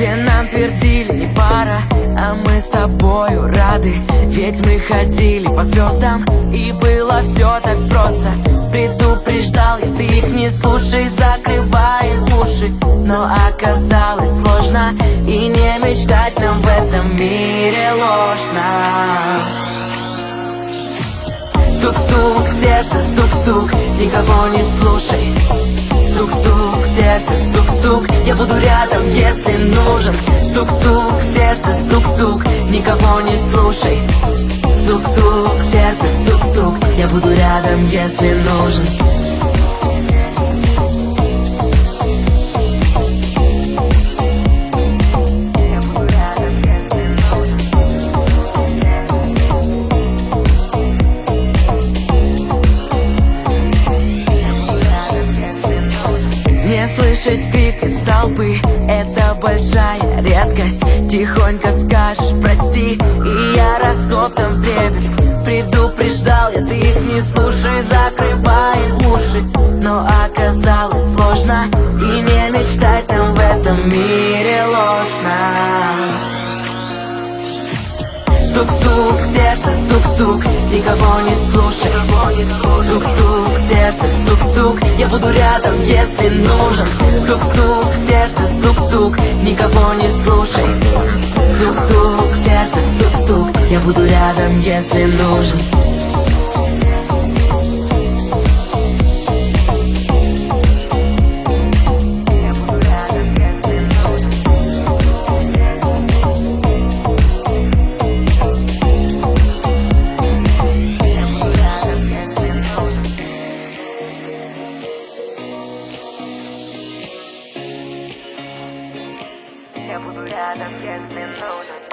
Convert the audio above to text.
Все нам твердили, не пара, а мы с тобою рады. Ведь мы ходили по звездам, и было все так просто. Предупреждал я, ты их не слушай, закрывай уши. Но оказалось сложно, и не мечтать нам в этом мире ложно. Стук-стук, в сердце стук-стук, никого не слушай. Стук-стук, в сердце стук-стук, я буду рядом, если нужен. Стук-стук, в сердце стук-стук, никого не слушай. Стук-стук, в сердце стук-стук, я буду рядом, если нужен. Не слышать крик из толпы — это большая редкость. Тихонько скажешь прости, и я растоптан вдребезг. Предупреждал я, ты их не слушай, закрывай уши. Но оказалось сложно, и не мечтать нам в этом мире ложно. Стук-стук, в сердце стук-стук, никого не слушай. Стук-стук, в сердце стук-стук, я буду рядом, если нужен. Стук-стук, в сердце стук-стук, никого не слушай. Стук-стук, в сердце стук-стук, я буду рядом, если нужен. Я буду рядом, если нужен.